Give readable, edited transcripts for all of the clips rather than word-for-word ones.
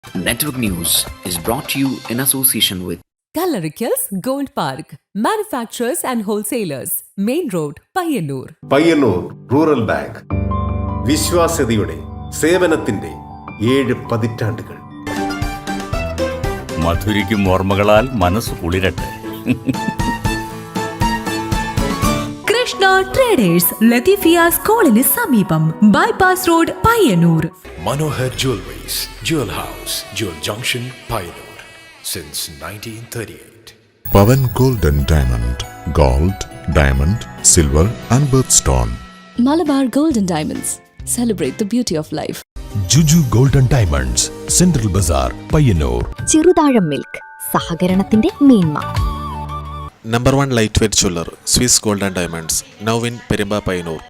Network News is brought to you in association with Kallarikals Gold Park, manufacturers and wholesalers, Main Road, Payyannur. Payyannur rural bank വിശ്വാസ്യതയുടെ സേവനത്തിന്റെ 7 പതിറ്റാണ്ടുകൾ. മധുരിക്കും ഓർമ്മകളാൽ മനസ്സ് കുളിരട്ടെ. Krishna traders Latheefiya സ്കൂളിന് സമീപം bypass road Payyanur. Manohar Jewelries, Jewel House, Jewel Junction, Payyannur, since 1938. Pavan Golden Diamond, Gold, Diamond, Silver and Birthstone. Malabar Golden Diamonds, celebrate the beauty of life. Juju Golden Diamonds, Central Bazaar, Payyannur. Cheruthazham milk സഹകരണത്തിന്റെ മേന്മ. Number 1 lightweight jeweler, Swiss Golden Diamonds, now in Perumba, Payyannur.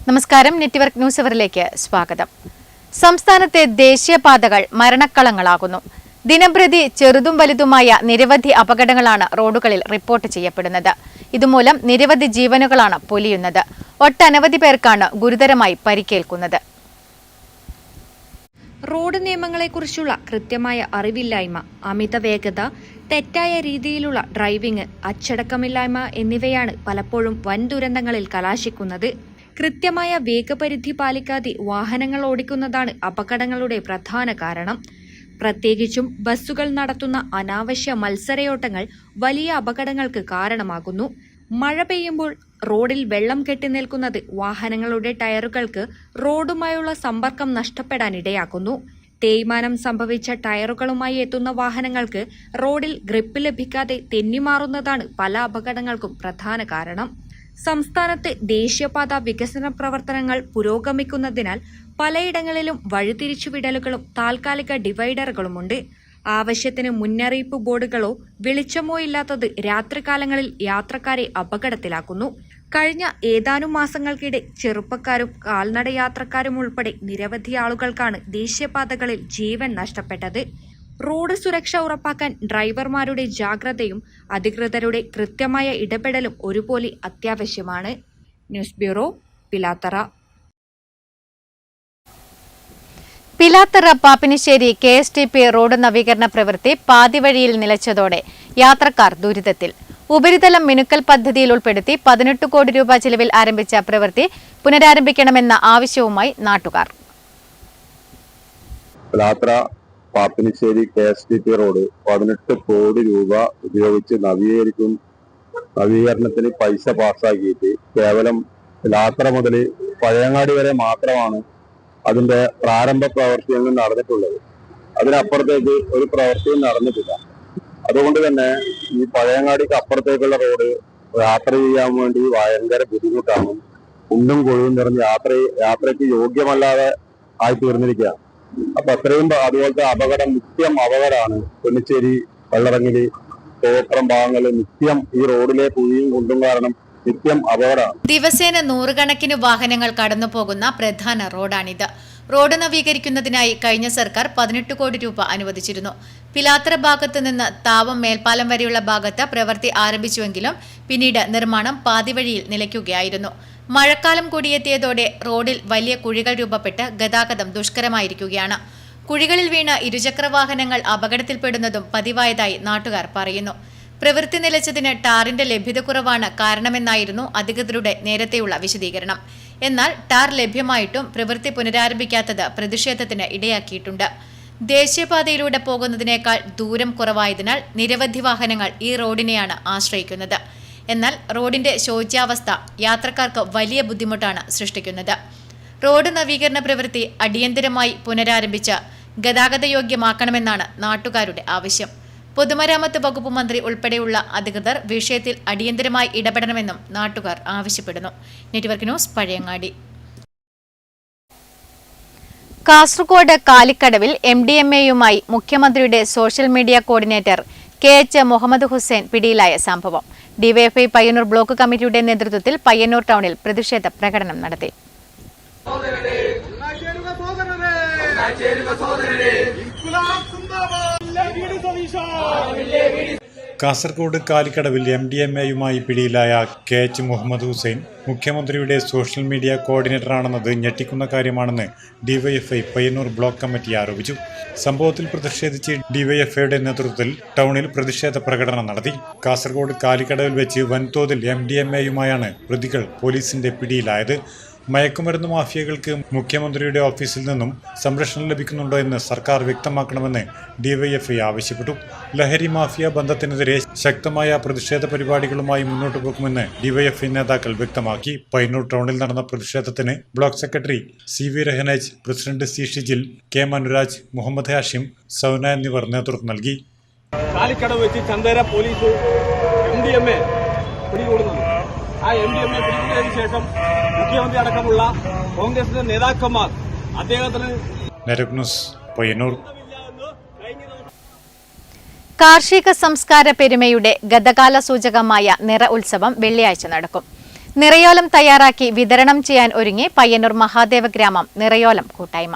നമസ്കാരം, network news അവറിലേക്ക് സ്വാഗതം. സംസ്ഥാനത്തെ ദേശീയപാതകൾ മരണക്കളങ്ങളാകുന്നു. ദിനംപ്രതി ചെറുതും വലുതുമായ നിരവധി അപകടങ്ങളാണ് റോഡുകളിൽ റിപ്പോർട്ട് ചെയ്യപ്പെടുന്നത്. ഇതുമൂലം നിരവധി ജീവനുകളാണ് പൊലിയുന്നത്. ഒട്ടനവധി പേർക്കാണ് ഗുരുതരമായി പരിക്കേൽക്കുന്നത്. റോഡ് നിയമങ്ങളെക്കുറിച്ചുള്ള കൃത്യമായ അറിവില്ലായ്മ, അമിത വേഗത, തെറ്റായ രീതിയിലുള്ള ഡ്രൈവിംഗ്, അച്ചടക്കമില്ലായ്മ എന്നിവയാണ് പലപ്പോഴും വൻ ദുരന്തങ്ങളിൽ കലാശിക്കുന്നത്. കൃത്യമായ വേഗപരിധി പാലിക്കാതെ വാഹനങ്ങൾ ഓടിക്കുന്നതാണ് അപകടങ്ങളുടെ പ്രധാന കാരണം. പ്രത്യേകിച്ചും ബസ്സുകൾ നടത്തുന്ന അനാവശ്യ മത്സരയോട്ടങ്ങൾ വലിയ അപകടങ്ങൾക്ക് കാരണമാകുന്നു. മഴ പെയ്യുമ്പോൾ റോഡിൽ വെള്ളം കെട്ടിനിൽക്കുന്നത് വാഹനങ്ങളുടെ ടയറുകൾക്ക് റോഡുമായുള്ള സമ്പർക്കം നഷ്ടപ്പെടാനിടയാക്കുന്നു. തേയ്മാനം സംഭവിച്ച ടയറുകളുമായി എത്തുന്ന വാഹനങ്ങൾക്ക് റോഡിൽ ഗ്രിപ്പ് ലഭിക്കാതെ തെന്നിമാറുന്നതാണ് പല അപകടങ്ങൾക്കും പ്രധാന കാരണം. സംസ്ഥാനത്ത് ദേശീയപാത വികസന പ്രവർത്തനങ്ങൾ പുരോഗമിക്കുന്നതിനാൽ പലയിടങ്ങളിലും വഴിതിരിച്ചുവിടലുകളും താൽക്കാലിക ഡിവൈഡറുകളുമുണ്ട്. ആവശ്യത്തിന് മുന്നറിയിപ്പ് ബോർഡുകളോ വെളിച്ചമോ ഇല്ലാത്തത് രാത്രികാലങ്ങളിൽ യാത്രക്കാരെ അപകടത്തിലാക്കുന്നു. കഴിഞ്ഞ ഏതാനും മാസങ്ങൾക്കിടെ ചെറുപ്പക്കാരും കാൽനട യാത്രക്കാരും ഉൾപ്പെടെ നിരവധി ആളുകൾക്കാണ് ദേശീയപാതകളിൽ ജീവൻ നഷ്ടപ്പെട്ടത്. റോഡ് സുരക്ഷ ഉറപ്പാക്കാൻ ഡ്രൈവർമാരുടെ ജാഗ്രതയും അധികൃതരുടെ കൃത്യമായ ഇടപെടലും ഒരുപോലെ അത്യാവശ്യമാണ്. News bureau, Pilathara. Pilathara Pappinisseri KSTP road നവീകരണ പ്രവൃത്തി പാതിവഴിയിൽ നിലച്ചതോടെ യാത്രക്കാർ ദുരിതത്തിൽ. ഉപരിതലം മിനുക്കൽ പദ്ധതിയിൽ ഉൾപ്പെടുത്തി 18 കോടി രൂപ ചിലവിൽ ആരംഭിച്ച പ്രവൃത്തി പുനരാരംഭിക്കണമെന്ന ആവശ്യവുമായി നാട്ടുകാർ. പാപ്പിനിശ്ശേരി KSTP റോഡ് 18 കോടി രൂപ ഉപയോഗിച്ച് നവീകരണത്തിന് പൈസ പാസ്സാക്കിയിട്ട് കേവലം പിലാത്തറ മുതൽ പഴയങ്ങാടി വരെ മാത്രമാണ് അതിന്റെ പ്രാരംഭ പ്രവർത്തനങ്ങൾ നടന്നിട്ടുള്ളത്. അതിനപ്പുറത്തേക്ക് ഒരു പ്രവൃത്തിയും നടന്നിട്ടില്ല. അതുകൊണ്ട് തന്നെ ഈ പഴയങ്ങാടിക്ക് അപ്പുറത്തേക്കുള്ള റോഡ് യാത്ര ചെയ്യാൻ വേണ്ടി ഭയങ്കര ബുദ്ധിമുട്ടാണ്. കുണ്ടും കുഴിയും നിറഞ്ഞ് യാത്രയ്ക്ക് യോഗ്യമല്ലാതെ ആയി തീർന്നിരിക്കുകയാണ്. അപ്പൊ അത്രയും അതുപോലത്തെ അപകടം നിത്യം അപകടമാണ്. പൊന്നിച്ചേരി, വെള്ളറങ്ങില്, തോത്രം ഭാഗങ്ങളിൽ നിത്യം ഈ റോഡിലെ കുഴിയും കുണ്ടും കാരണം നിത്യം അപകടമാണ്. ദിവസേന നൂറുകണക്കിന് വാഹനങ്ങൾ കടന്നു പോകുന്ന പ്രധാന റോഡാണിത്. റോഡ് നവീകരിക്കുന്നതിനായി കഴിഞ്ഞ സർക്കാർ 18 കോടി രൂപ അനുവദിച്ചിരുന്നു. പിലാത്തറ ഭാഗത്ത് നിന്ന് താവം മേൽപ്പാലം വരെയുള്ള ഭാഗത്ത് പ്രവൃത്തി ആരംഭിച്ചുവെങ്കിലും പിന്നീട് നിർമ്മാണം പാതിവഴിയിൽ നിലയ്ക്കുകയായിരുന്നു. മഴക്കാലം കൂടിയെത്തിയതോടെ റോഡിൽ വലിയ കുഴികൾ രൂപപ്പെട്ട് ഗതാഗതം ദുഷ്കരമായിരിക്കുകയാണ്. കുഴികളിൽ വീണ ഇരുചക്ര വാഹനങ്ങൾ അപകടത്തിൽപ്പെടുന്നതും പതിവായതായി നാട്ടുകാർ പറയുന്നു. പ്രവൃത്തി നിലച്ചതിന് ടാറിന്റെ ലഭ്യതക്കുറവാണ് കാരണമെന്നായിരുന്നു അധികൃതരുടെ നേരത്തെയുള്ള വിശദീകരണം. എന്നാൽ ടാർ ലഭ്യമായിട്ടും പ്രവൃത്തി പുനരാരംഭിക്കാത്തത് പ്രതിഷേധത്തിന് ഇടയാക്കിയിട്ടുണ്ട്. ദേശീയപാതയിലൂടെ പോകുന്നതിനേക്കാൾ ദൂരം കുറവായതിനാൽ നിരവധി വാഹനങ്ങൾ ഈ റോഡിനെയാണ് ആശ്രയിക്കുന്നത്. എന്നാൽ റോഡിന്റെ ശോച്യാവസ്ഥ യാത്രക്കാർക്ക് വലിയ ബുദ്ധിമുട്ടാണ് സൃഷ്ടിക്കുന്നത്. റോഡ് നവീകരണ പ്രവൃത്തി അടിയന്തരമായി പുനരാരംഭിച്ച് ഗതാഗതയോഗ്യമാക്കണമെന്നാണ് നാട്ടുകാരുടെ ആവശ്യം. പൊതുമരാമത്ത് വകുപ്പ് മന്ത്രി ഉൾപ്പെടെയുള്ള അധികൃതർ വിഷയത്തിൽ അടിയന്തരമായി ഇടപെടണമെന്നും നാട്ടുകാർ ആവശ്യപ്പെടുന്നു. Network news, Pazhayangadi. കാസർഗോഡ് കാലിക്കടവിൽ MDMAയുമായി മുഖ്യമന്ത്രിയുടെ social media coordinator KH Muhammad Hussain പിടിയിലായ സംഭവം. DYFI പയ്യന്നൂർ ബ്ലോക്ക് കമ്മിറ്റിയുടെ നേതൃത്വത്തിൽ പയ്യന്നൂർ ടൗണിൽ പ്രതിഷേധ പ്രകടനം നടത്തി. കാസർഗോഡ് കാലിക്കടവിൽ MDMAയുമായി പിടിയിലായ KH മുഹമ്മദ് ഹുസൈൻ മുഖ്യമന്ത്രിയുടെ സോഷ്യൽ മീഡിയ കോർഡിനേറ്ററാണെന്നത് ഞെട്ടിക്കുന്ന കാര്യമാണെന്ന് ഡിവൈഎഫ്ഐ പയ്യന്നൂർ ബ്ലോക്ക് കമ്മിറ്റി ആരോപിച്ചു. സംഭവത്തിൽ പ്രതിഷേധിച്ച് ഡിവൈഎഫ്ഐയുടെ നേതൃത്വത്തിൽ ടൗണിൽ പ്രതിഷേധ പ്രകടനം നടത്തി. കാസർഗോഡ് കാലിക്കടവിൽ വെച്ച് വൻതോതിൽ MDMAയുമായാണ് പ്രതികൾ പോലീസിന്റെ പിടിയിലായത്. മയക്കുമരുന്ന് മാഫിയകൾക്ക് മുഖ്യമന്ത്രിയുടെ ഓഫീസിൽ നിന്നും സംരക്ഷണം ലഭിക്കുന്നുണ്ടോ എന്ന് സർക്കാർ വ്യക്തമാക്കണമെന്ന് ഡിവൈഎഫ്ഐ ആവശ്യപ്പെട്ടു. ലഹരി മാഫിയ ബന്ധത്തിനെതിരെ ശക്തമായ പ്രതിഷേധ പരിപാടികളുമായി മുന്നോട്ടു പോകുമെന്ന് ഡിവൈഎഫ്ഐ നേതാക്കൾ വ്യക്തമാക്കി. പയ്യന്നൂർ ടൗണിൽ നടന്ന പ്രതിഷേധത്തിന് block secretary CV Rahanej, president C Shijil, K Manuraj, Muhammad Hashim, Souna എന്നിവർ നേതൃത്വം നൽകി. കാലിക്കടവ് വെച്ച് ചന്ദേര പോലീസ് MDMA പിടികൂടുന്നത്. ആ MDMA പിടികൂടിയതിനു ശേഷം മുഖ്യമന്ത്രി അടക്കമുള്ള കോൺഗ്രസിന്റെ നേതാക്കന്മാർ അദ്ദേഹത്തിന് പയ്യന്നൂർ. കാർഷിക സംസ്കാര പെരുമയുടെ ഗതകാല സൂചകമായ നിറ ഉത്സവം വെള്ളിയാഴ്ച നടക്കും. നിറയോലം തയ്യാറാക്കി വിതരണം ചെയ്യാൻ ഒരുങ്ങി പയ്യന്നൂർ മഹാദേവ ഗ്രാമം നിറയോലം കൂട്ടായ്മ.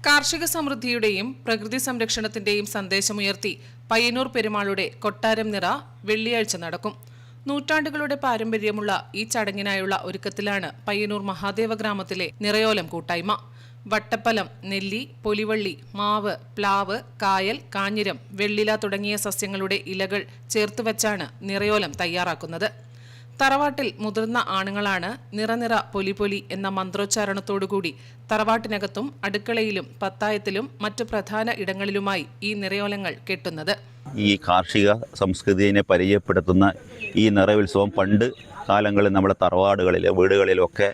കാർഷിക സമൃദ്ധിയുടെയും പ്രകൃതി സംരക്ഷണത്തിന്റെയും സന്ദേശമുയർത്തി പയ്യന്നൂർ പെരുമാളുടെ കൊട്ടാരം നിറ വെള്ളിയാഴ്ച നടക്കും. നൂറ്റാണ്ടുകളുടെ പാരമ്പര്യമുള്ള ഈ ചടങ്ങിനായുള്ള ഒരുക്കത്തിലാണ് പയ്യന്നൂർ മഹാദേവ ഗ്രാമത്തിലെ നിറയോലം കൂട്ടായ്മ. വട്ടപ്പലം, നെല്ലി, പൊലിവള്ളി, മാവ്, പ്ലാവ്, കായൽ, കാഞ്ഞിരം, വെള്ളില തുടങ്ങിയ സസ്യങ്ങളുടെ ഇലകൾ ചേർത്തുവച്ചാണ് നിറയോലം തയ്യാറാക്കുന്നത്. തറവാട്ടിൽ മുതിർന്ന ആണുങ്ങളാണ് നിറനിറ പൊലിപൊലി എന്ന മന്ത്രോച്ചാരണത്തോടുകൂടി തറവാട്ടിനകത്തും അടുക്കളയിലും പത്തായത്തിലും മറ്റു പ്രധാന ഇടങ്ങളിലുമായി ഈ നിറയോലങ്ങൾ കെട്ടുന്നത്. ഈ കാർഷിക സംസ്കൃതിയെ പരിചയപ്പെടുത്തുന്ന ഈ നിറയുത്സവം പണ്ട് കാലങ്ങളിൽ നമ്മുടെ തറവാടുകളിലും വീടുകളിലൊക്കെ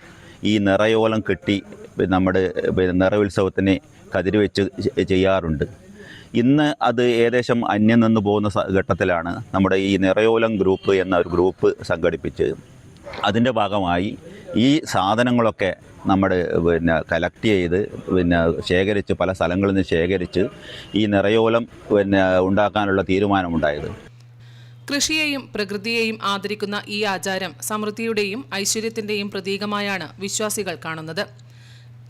ഈ നിറയോലം കെട്ടി നമ്മുടെ നിറയുത്സവത്തിന് കതിരുവെച്ച് ചെയ്യാറുണ്ട്. ഇന്ന് അത് ഏകദേശം അന്യം നിന്ന് പോകുന്ന ഘട്ടത്തിലാണ് നമ്മുടെ ഈ നിറയോലം ഗ്രൂപ്പ് എന്ന ഒരു ഗ്രൂപ്പ് സംഘടിപ്പിച്ച് അതിൻ്റെ ഭാഗമായി ഈ സാധനങ്ങളൊക്കെ നമ്മുടെ കളക്ട് ചെയ്ത് ശേഖരിച്ച് പല സ്ഥലങ്ങളിൽ നിന്ന് ശേഖരിച്ച് ഈ നിറയോലം ഉണ്ടാക്കാനുള്ള തീരുമാനമുണ്ടായത്. കൃഷിയെയും പ്രകൃതിയെയും ആദരിക്കുന്ന ഈ ആചാരം സമൃദ്ധിയുടെയും ഐശ്വര്യത്തിന്റെയും പ്രതീകമായാണ് വിശ്വാസികൾ കാണുന്നത്.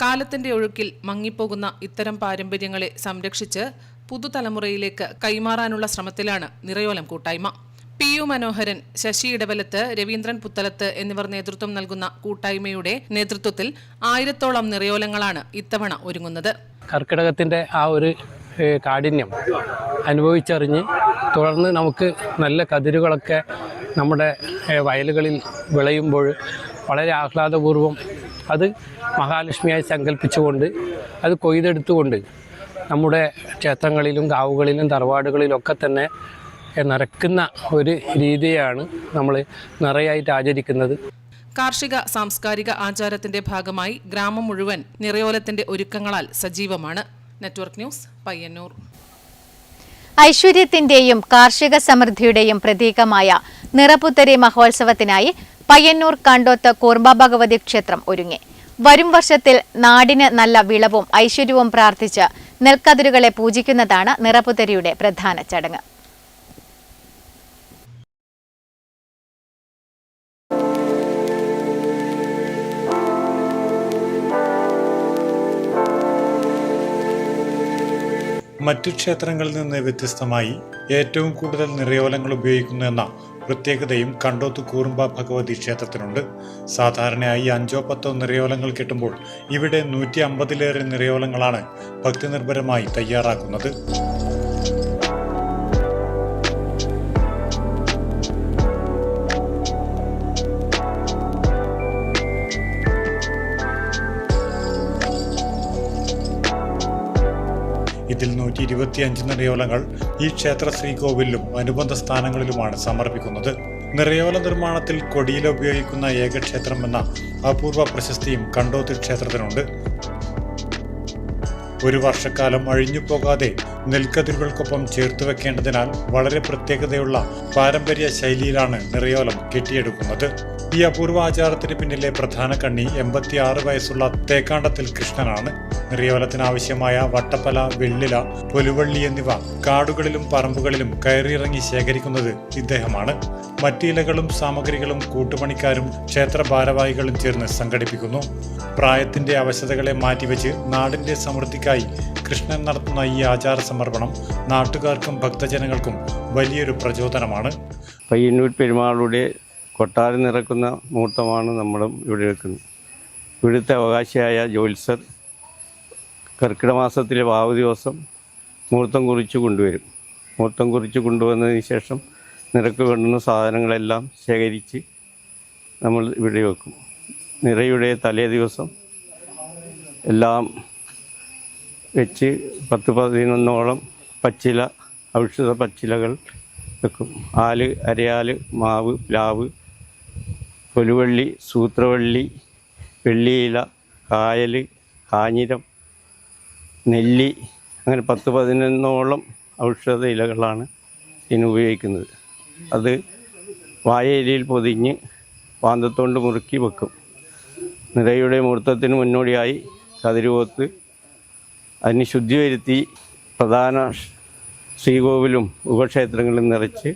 കാലത്തിന്റെ ഒഴുക്കിൽ മങ്ങിപ്പോകുന്ന ഇത്തരം പാരമ്പര്യങ്ങളെ സംരക്ഷിച്ച് പുതുതലമുറയിലേക്ക് കൈമാറാനുള്ള ശ്രമത്തിലാണ് നിറയോലം കൂട്ടായ്മ. PU മനോഹരൻ, ശശി ഇടവലത്ത്, രവീന്ദ്രൻ പുത്തലത്ത് എന്നിവർ നേതൃത്വം നൽകുന്ന കൂട്ടായ്മയുടെ നേതൃത്വത്തിൽ 1000ഓളം നിറയോലങ്ങളാണ് ഇത്തവണ ഒരുങ്ങുന്നത്. കർക്കിടകത്തിന്റെ ആ ഒരു കാഠിന്യം അനുഭവിച്ചറിഞ്ഞ് തുടർന്ന് നമുക്ക് നല്ല കതിരുകളൊക്കെ നമ്മുടെ വയലുകളിൽ വിളയുമ്പോൾ വളരെ ആഹ്ലാദപൂർവ്വം അത് മഹാലക്ഷ്മിയായി സങ്കല്പിച്ചുകൊണ്ട് അത് കൊയ്തെടുത്തുകൊണ്ട് നമ്മുടെ ക്ഷേത്രങ്ങളിലും കാവുകളിലും തറവാടുകളിലൊക്കെ തന്നെ നിറയ്ക്കുന്ന ഒരു രീതിയാണ് നമ്മൾ നിറയായിട്ട് ആചരിക്കുന്നത്. കാർഷിക സാംസ്കാരിക ആചാരത്തിന്റെ ഭാഗമായി ഗ്രാമം മുഴുവൻ നിറയോലത്തിന്റെ ഒരുക്കങ്ങളാൽ സജീവമാണ്. Network news, Payyanur. ഐശ്വര്യത്തിന്റെയും കാർഷിക സമൃദ്ധിയുടെയും പ്രതീകമായ നിറപുത്തരി മഹോത്സവത്തിനായി പയ്യന്നൂർ കണ്ടോത്ത് കൂർമ്പ ഭഗവതി ക്ഷേത്രം ഒരുങ്ങി. വരും വർഷത്തിൽ നാടിന് നല്ല വിളവും ഐശ്വര്യവും പ്രാർത്ഥിച്ച് നെൽക്കതിരുകളെ പൂജിക്കുന്നതാണ് നിറപുത്തരിയുടെ പ്രധാന ചടങ്ങ്. മറ്റു ക്ഷേത്രങ്ങളിൽ നിന്ന് വ്യത്യസ്തമായി ഏറ്റവും കൂടുതൽ നിറയോലങ്ങൾ ഉപയോഗിക്കുന്നു എന്ന പ്രത്യേകതയും കണ്ടോത്ത് കൂർമ്പ ഭഗവതി ക്ഷേത്രത്തിനുണ്ട്. സാധാരണയായി 5-10 നിറയോലങ്ങൾ കിട്ടുമ്പോൾ ഇവിടെ 150-ലേറെ നിറയോലങ്ങളാണ് ഭക്തിനിർഭരമായി തയ്യാറാക്കുന്നത്. ഇതിൽ 125 നിറയോലങ്ങൾ ഈ ക്ഷേത്ര ശ്രീകോവിലും അനുബന്ധ സ്ഥാനങ്ങളിലുമാണ് സമർപ്പിക്കുന്നത്. നിറയോല നിർമ്മാണത്തിൽ കൊടിയില ഉപയോഗിക്കുന്ന ഏക ക്ഷേത്രം എന്ന അപൂർവ പ്രശസ്തിയും കണ്ടോത്ത് ക്ഷേത്രത്തിനുണ്ട്. ഒരു വർഷക്കാലം അഴിഞ്ഞു പോകാതെ നെൽക്കതിരുകൾക്കൊപ്പം ചേർത്ത് വെക്കേണ്ടതിനാൽ വളരെ പ്രത്യേകതയുള്ള പാരമ്പര്യ ശൈലിയിലാണ് നിറയോലം കെട്ടിയെടുക്കുന്നത്. ഈ അപൂർവ ആചാരത്തിന് പിന്നിലെ പ്രധാന കണ്ണി 86 വയസ്സുള്ള തേക്കാണ്ടത്തിൽ കൃഷ്ണനാണ്. നിറയോലത്തിനാവശ്യമായ വട്ടപ്പല, വെള്ളില, പൊലുവള്ളി എന്നിവ കാടുകളിലും പറമ്പുകളിലും കയറിയിറങ്ങി ശേഖരിക്കുന്നത് ഇദ്ദേഹമാണ്. മറ്റ് ഇലകളും സാമഗ്രികളും കൂട്ടുപണിക്കാരും ക്ഷേത്ര ഭാരവാഹികളും ചേർന്ന് സംഘടിപ്പിക്കുന്നു. പ്രായത്തിന്റെ അവശതകളെ മാറ്റിവെച്ച് നാടിന്റെ സമൃദ്ധിക്കായി കൃഷ്ണൻ നടത്തുന്ന ഈ ആചാര സമർപ്പണം നാട്ടുകാർക്കും ഭക്തജനങ്ങൾക്കും വലിയൊരു പ്രചോദനമാണ്. പയ്യന്നൂർ പെരുമാളുടെ കൊട്ടാരം നിറക്കുന്ന മുഹൂർത്തമാണ് നമ്മളും ഇവിടെ വെക്കുന്നത്. ഇവിടുത്തെ അവകാശിയായ ജ്യോത്സ്യർ കർക്കിടക മാസത്തിലെ വാവ് ദിവസം മുഹൂർത്തം കുറിച്ച് കൊണ്ടുവരും. മുഹൂർത്തം കുറിച്ച് കൊണ്ടുവന്നതിന് ശേഷം നിറക്ക് വേണ്ടുന്ന സാധനങ്ങളെല്ലാം ശേഖരിച്ച് നമ്മൾ ഇവിടെ വെക്കും. നിറയുടെ തലേ ദിവസം എല്ലാം വെച്ച് 10-11 പച്ചില, ഔഷധ പച്ചിലകൾ വെക്കും. ആല്, അരയാല്, മാവ്, പ്ലാവ്, കൊലുവള്ളി, സൂത്രവള്ളി, വെള്ളിയില, കായൽ, കാഞ്ഞിരം, നെല്ലി, അങ്ങനെ 10-11 ഔഷധ ഇലകളാണ് ഇതിന് ഉപയോഗിക്കുന്നത്. അത് വാഴയിലയിൽ പൊതിഞ്ഞ് പാന്തത്തോണ്ട് മുറുക്കി വെക്കും. നിറയുടെ മുഹൂർത്തത്തിന് മുന്നോടിയായി കതിരുപോത്ത് അതിന് ശുദ്ധി വരുത്തി പ്രധാന ശ്രീകോവിലും ഉപക്ഷേത്രങ്ങളിലും നിറച്ച്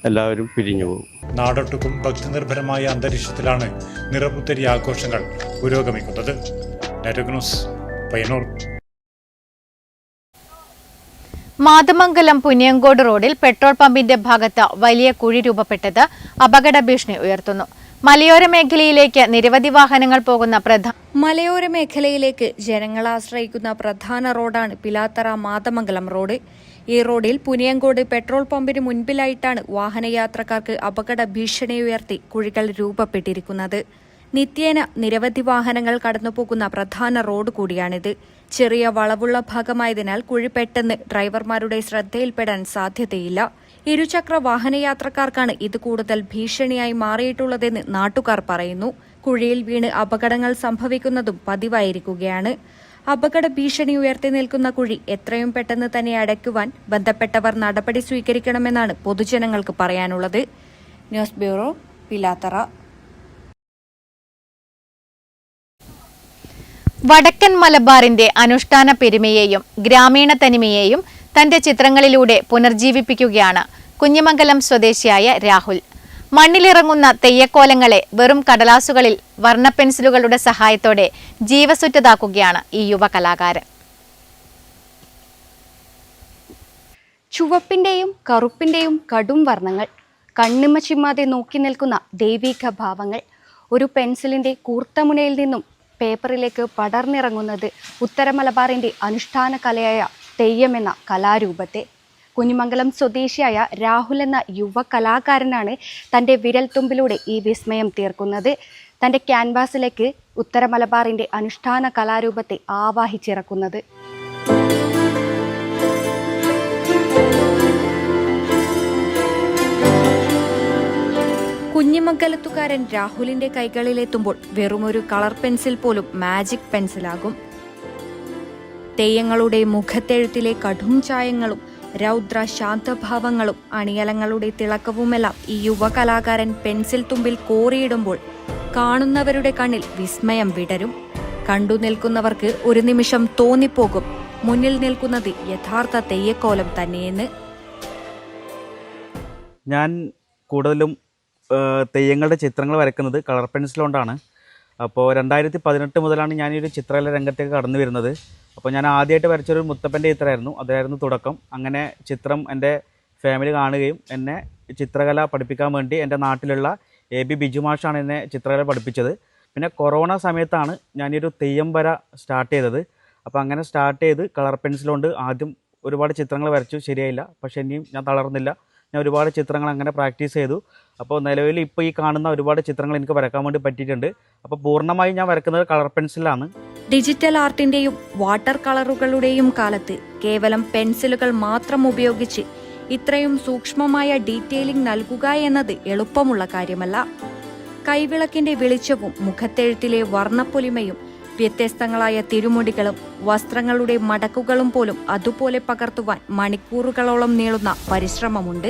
എല്ലാവരും പിരിഞ്ഞു പോകും. നാടൊട്ടുക്കും ഭക്തിനിർഭരമായ അന്തരീക്ഷത്തിലാണ് നിറപുത്തരി ആഘോഷങ്ങൾ പുരോഗമിക്കുന്നത്. Network news, Payyannur. മാതമംഗലം പുനിയങ്കോട് റോഡിൽ പെട്രോൾ പമ്പിന്റെ ഭാഗത്ത് വലിയ കുഴി രൂപപ്പെട്ടത് അപകട ഭീഷണി ഉയർത്തുന്നു. മലയോര മേഖലയിലേക്ക് നിരവധി വാഹനങ്ങൾ പോകുന്ന മലയോര മേഖലയിലേക്ക് ജനങ്ങൾ ആശ്രയിക്കുന്ന പ്രധാന റോഡാണ് പിലാത്തറ മാതമംഗലം റോഡ്. ഈ റോഡിൽ പുനിയങ്കോട് പെട്രോൾ പമ്പിന് മുൻപിലായിട്ടാണ് വാഹനയാത്രക്കാർക്ക് അപകട ഭീഷണി ഉയർത്തി കുഴികൾ രൂപപ്പെട്ടിരിക്കുന്നത്. നിത്യേന നിരവധി വാഹനങ്ങൾ കടന്നുപോകുന്ന പ്രധാന റോഡ് കൂടിയാണിത്. ചെറിയ വളവുള്ള ഭാഗമായതിനാൽ കുഴി പെട്ടെന്ന് ഡ്രൈവർമാരുടെ ശ്രദ്ധയിൽപ്പെടാൻ സാധ്യതയില്ല. ഇരുചക്ര വാഹനയാത്രക്കാർക്കാണ് ഇത് കൂടുതൽ ഭീഷണിയായി മാറിയിട്ടുള്ളതെന്ന് നാട്ടുകാർ പറയുന്നു. കുഴിയിൽ വീണ് അപകടങ്ങൾ സംഭവിക്കുന്നതും പതിവായിരിക്കുകയാണ്. അപകട ഭീഷണി ഉയർത്തി നിൽക്കുന്ന കുഴി എത്രയും പെട്ടെന്ന് തന്നെ അടയ്ക്കുവാൻ ബന്ധപ്പെട്ടവർ നടപടി സ്വീകരിക്കണമെന്നാണ് പൊതുജനങ്ങൾക്ക് പറയാനുള്ളത്. News bureau, Pilathara. വടക്കൻ മലബാറിന്റെ അനുഷ്ഠാന പെരുമയെയും ഗ്രാമീണ തനിമയെയും തന്റെ ചിത്രങ്ങളിലൂടെ പുനർജീവിപ്പിക്കുകയാണ് കുഞ്ഞിമംഗലം സ്വദേശിയായ രാഹുൽ. മണ്ണിലിറങ്ങുന്ന തെയ്യക്കോലങ്ങളെ വെറും കടലാസുകളിൽ വർണ്ണപ്പെൻസിലുകളുടെ സഹായത്തോടെ ജീവസുറ്റതാക്കുകയാണ് ഈ യുവ കലാകാരൻ. ചുവപ്പിന്റെയും കറുപ്പിന്റെയും കടും വർണ്ണങ്ങൾ, കണ്ണിമ ചിമ്മാതെ നോക്കി നിൽക്കുന്ന ദൈവിക ഭാവങ്ങൾ, ഒരു പെൻസിലിന്റെ കൂർത്തമുനയിൽ നിന്നും പേപ്പറിലേക്ക് പടർന്നിറങ്ങുന്നത് ഉത്തര മലബാറിന്റെ അനുഷ്ഠാന കലയായ തെയ്യമെന്ന കലാരൂപത്തെ. കുഞ്ഞിമംഗലം സ്വദേശിയായ രാഹുൽ എന്ന യുവ കലാകാരനാണ് തൻ്റെ വിരൽത്തുമ്പിലൂടെ ഈ വിസ്മയം തീർക്കുന്നത്. തൻ്റെ ക്യാൻവാസിലേക്ക് ഉത്തര മലബാറിന്റെ അനുഷ്ഠാന കലാരൂപത്തെ ആവാഹിച്ചിറക്കുന്നത്. കുഞ്ഞിമംഗലത്തുകാരൻ രാഹുലിന്റെ കൈകളിലെത്തുമ്പോൾ വെറുമൊരു കളർ പെൻസിൽ പോലും മാജിക് പെൻസിലാകും. തെയ്യങ്ങളുടെ മുഖത്തെഴുത്തിലെ കടും ചായങ്ങളും രൗദ്ര ശാന്തഭാവങ്ങളും അണിയലങ്ങളുടെ തിളക്കവുമെല്ലാം ഈ യുവ കലാകാരൻ പെൻസിൽ തുമ്പിൽ കോറിയിടുമ്പോൾ കാണുന്നവരുടെ കണ്ണിൽ വിസ്മയം വിടരും. കണ്ടു നിൽക്കുന്നവർക്ക് ഒരു നിമിഷം തോന്നിപ്പോകും മുന്നിൽ നിൽക്കുന്നത് യഥാർത്ഥ തെയ്യക്കോലം തന്നെയെന്ന്. ഞാൻ കൂടുതലും തെയ്യങ്ങളുടെ ചിത്രങ്ങൾ വരയ്ക്കുന്നത് കളർ പെൻസിൽ കൊണ്ടാണ്. അപ്പോൾ 2018 മുതലാണ് ഞാൻ ഈ ഒരു ചിത്രകല രംഗത്തേക്ക് കടന്നു വരുന്നത്. അപ്പോൾ ഞാൻ ആദ്യമായിട്ട് വരച്ചൊരു മുത്തപ്പൻ്റെ ചിത്രമായിരുന്നു, അതായിരുന്നു തുടക്കം. അങ്ങനെ ചിത്രം എൻ്റെ ഫാമിലി കാണുകയും എന്നെ ചിത്രകല പഠിപ്പിക്കാൻ വേണ്ടി എൻ്റെ നാട്ടിലുള്ള AB ബിജു മാഷാണ് എന്നെ ചിത്രകല പഠിപ്പിച്ചത്. പിന്നെ കൊറോണ സമയത്താണ് ഞാനൊരു തെയ്യം വര സ്റ്റാർട്ട് ചെയ്തത്. അപ്പോൾ അങ്ങനെ സ്റ്റാർട്ട് ചെയ്ത് കളർ പെൻസിൽ കൊണ്ട് ആദ്യം ഒരുപാട് ചിത്രങ്ങൾ വരച്ചു, ശരിയായില്ല. പക്ഷേ ഇനിയും ഞാൻ തളർന്നില്ല, ഞാൻ ഒരുപാട് ചിത്രങ്ങൾ അങ്ങനെ പ്രാക്ടീസ് ചെയ്തു. അപ്പോൾ നിലവിൽ ഇപ്പോൾ ഈ കാണുന്ന ഒരുപാട് ചിത്രങ്ങൾ എനിക്ക് വരക്കാൻ വേണ്ടി പറ്റിയിട്ടുണ്ട്. അപ്പോൾ പൂർണ്ണമായും ഞാൻ വരക്കുന്നത് കളർ പെൻസിലാണ്. ഡിജിറ്റൽ ആർട്ടിന്റെയും വാട്ടർ കളറുകളുടെയും കാലത്ത് കേവലം പെൻസിലുകൾ മാത്രം ഉപയോഗിച്ച് ഇത്രയും സൂക്ഷ്മമായ ഡീറ്റെയിലിംഗ് നൽകുക എന്നത് എളുപ്പമുള്ള കാര്യമല്ല. കൈവിളക്കിന്റെ വെളിച്ചവും മുഖത്തെഴുത്തിലെ വർണ്ണപ്പൊലിമയും വ്യത്യസ്തങ്ങളായ തിരുമുടികളും വസ്ത്രങ്ങളുടെ മടക്കുകളും പോലും അതുപോലെ പകർത്തുവാൻ മണിക്കൂറുകളോളം നീളുന്ന പരിശ്രമമുണ്ട്.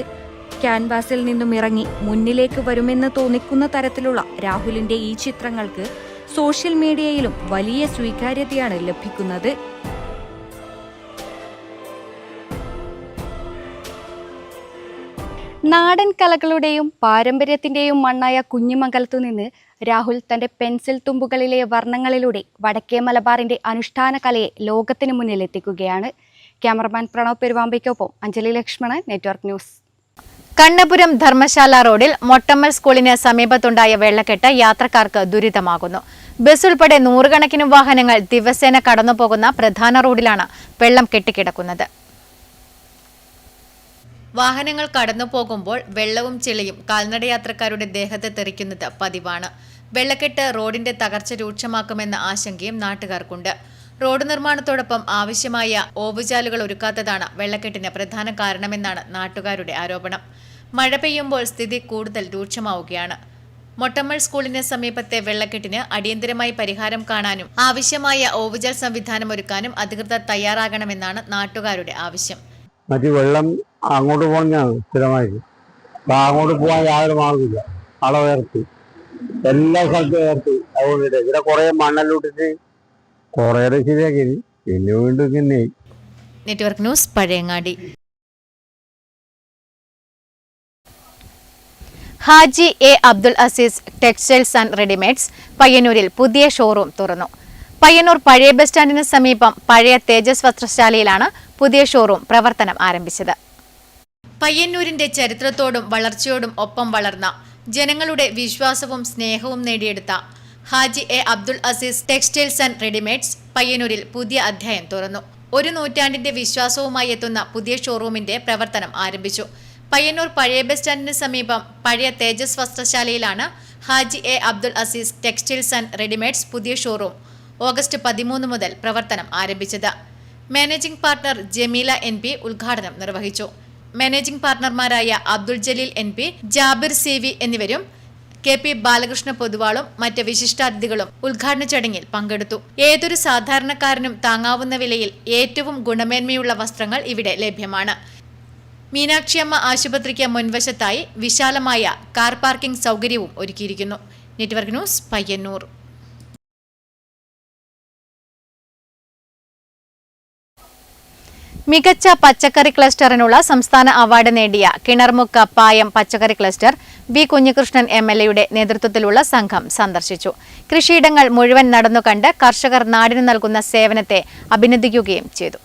ക്യാൻവാസിൽ നിന്നും ഇറങ്ങി മുന്നിലേക്ക് വരുമെന്ന് തോന്നിക്കുന്ന തരത്തിലുള്ള രാഹുലിന്റെ ഈ ചിത്രങ്ങൾക്ക് സോഷ്യൽ മീഡിയയിലും വലിയ സ്വീകാര്യതയാണ് ലഭിക്കുന്നത്. നാടൻ കലകളുടെയും പാരമ്പര്യത്തിന്റെയും മണ്ണായ കുഞ്ഞിമംഗലത്തു നിന്ന് രാഹുൽ തന്റെ പെൻസിൽ തുമ്പുകളിലെ വർണ്ണങ്ങളിലൂടെ വടക്കേ മലബാറിന്റെ അനുഷ്ഠാന കലയെ ലോകത്തിനു മുന്നിലെത്തിക്കുകയാണ്. ക്യാമറമാൻ പ്രണവ് പെരുവാമ്പയ്ക്കൊപ്പം അഞ്ജലി ലക്ഷ്മണൻ, നെറ്റ്വർക്ക് ന്യൂസ്. കണ്ണപുരം ധർമ്മശാല റോഡിൽ മൊട്ടമ്മൽ സ്കൂളിന് സമീപത്തുണ്ടായ വെള്ളക്കെട്ട് യാത്രക്കാർക്ക് ദുരിതമാകുന്നു. ബസ് ഉൾപ്പെടെ നൂറുകണക്കിന് വാഹനങ്ങൾ ദിവസേന കടന്നുപോകുന്ന പ്രധാന റോഡിലാണ് വെള്ളം കെട്ടിക്കിടക്കുന്നത്. വാഹനങ്ങൾ കടന്നു പോകുമ്പോൾ വെള്ളവും ചെളിയും കാൽനടയാത്രക്കാരുടെ ദേഹത്ത് തെറിക്കുന്നത് പതിവാണ്. വെള്ളക്കെട്ട് റോഡിന്റെ തകർച്ച രൂക്ഷമാക്കുമെന്ന ആശങ്കയും നാട്ടുകാർക്കുണ്ട്. റോഡ് നിർമ്മാണത്തോടൊപ്പം ആവശ്യമായ ഓവുചാലുകൾ ഒരുക്കാത്തതാണ് വെള്ളക്കെട്ടിന് പ്രധാന കാരണമെന്നാണ് നാട്ടുകാരുടെ ആരോപണം. മഴ പെയ്യുമ്പോൾ സ്ഥിതി കൂടുതൽ രൂക്ഷമാവുകയാണ്. മൊട്ടമ്മൽ സ്കൂളിന് സമീപത്തെ വെള്ളക്കെട്ടിന് അടിയന്തരമായി പരിഹാരം കാണാനും ആവശ്യമായ ഓവുചാൽ സംവിധാനം ഒരുക്കാനും അധികൃതർ തയ്യാറാകണമെന്നാണ് നാട്ടുകാരുടെ ആവശ്യം. മറ്റു വെള്ളം അങ്ങോട്ട് പോകുന്നതാണ് സ്ഥിരമായിട്ട്. അപ്പം അങ്ങോട്ട് പോകാൻ യാതൊരു മാർഗമില്ല. അളവേർത്തി എല്ലാ സ്ഥലത്തും ഏർത്തി. അതുകൊണ്ട് ഇവിടെ കുറേ മണ്ണെല്ലൂട്ടിട്ട് കുറേ ശരിയാക്കി, പിന്നെ വീണ്ടും പിന്നെ. Network news, Pazhayangadi. Haji A Abdul Aziz textiles and readymades പയ്യന്നൂരിൽ പുതിയ ഷോറൂം തുറന്നു. പയ്യന്നൂർ പഴയ ബസ് സ്റ്റാൻഡിന് സമീപം പഴയ തേജസ് വസ്ത്രശാലയിലാണ് പുതിയ ഷോറൂം പ്രവർത്തനം ആരംഭിച്ചത്. പയ്യന്നൂരിന്റെ ചരിത്രത്തോടും വളർച്ചയോടും ഒപ്പം വളർന്ന ജനങ്ങളുടെ വിശ്വാസവും സ്നേഹവും നേടിയെടുത്ത Haji A Abdul Aziz textiles and readymades പയ്യന്നൂരിൽ പുതിയ അധ്യായം തുറന്നു. ഒരു നൂറ്റാണ്ടിന്റെ വിശ്വാസവുമായി എത്തുന്ന പുതിയ ഷോറൂമിന്റെ പ്രവർത്തനം ആരംഭിച്ചു. പയ്യന്നൂർ പഴയ ബസ് സ്റ്റാൻഡിന് സമീപം പഴയ തേജസ് വസ്ത്രശാലയിലാണ് Haji A Abdul Aziz textiles and readymades പുതിയ ഷോറൂം ഓഗസ്റ്റ് 13 മുതൽ പ്രവർത്തനം ആരംഭിച്ചത്. മാനേജിംഗ് പാർട്ണർ ജമീല NP ഉദ്ഘാടനം നിർവഹിച്ചു. മാനേജിംഗ് പാർട്ണർമാരായ അബ്ദുൾ ജലീൽ NP, ജാബിർ CV എന്നിവരും KP ബാലകൃഷ്ണ പൊതുവാളും മറ്റ് വിശിഷ്ടാതിഥികളും ഉദ്ഘാടന ചടങ്ങിൽ പങ്കെടുത്തു. ഏതൊരു സാധാരണക്കാരനും താങ്ങാവുന്ന വിലയിൽ ഏറ്റവും ഗുണമേന്മയുള്ള വസ്ത്രങ്ങൾ ഇവിടെ ലഭ്യമാണ്. മീനാക്ഷിയമ്മ ആശുപത്രിക്ക് മുൻവശത്തായി വിശാലമായ കാർ പാർക്കിംഗ് സൗകര്യവും ഒരുക്കിയിരിക്കുന്നു. Network news, Payyanur. മികച്ച പച്ചക്കറി ക്ലസ്റ്ററിനുള്ള സംസ്ഥാന അവാർഡ് നേടിയ കിണർമുക്ക് പായം പച്ചക്കറി ക്ലസ്റ്റർ വി കുഞ്ഞികൃഷ്ണൻ MLA നേതൃത്വത്തിലുള്ള സംഘം സന്ദർശിച്ചു. കൃഷിയിടങ്ങൾ മുഴുവൻ നടന്നുകണ്ട് കർഷകർ നാടിന് നൽകുന്ന സേവനത്തെ അഭിനന്ദിക്കുകയും ചെയ്തു.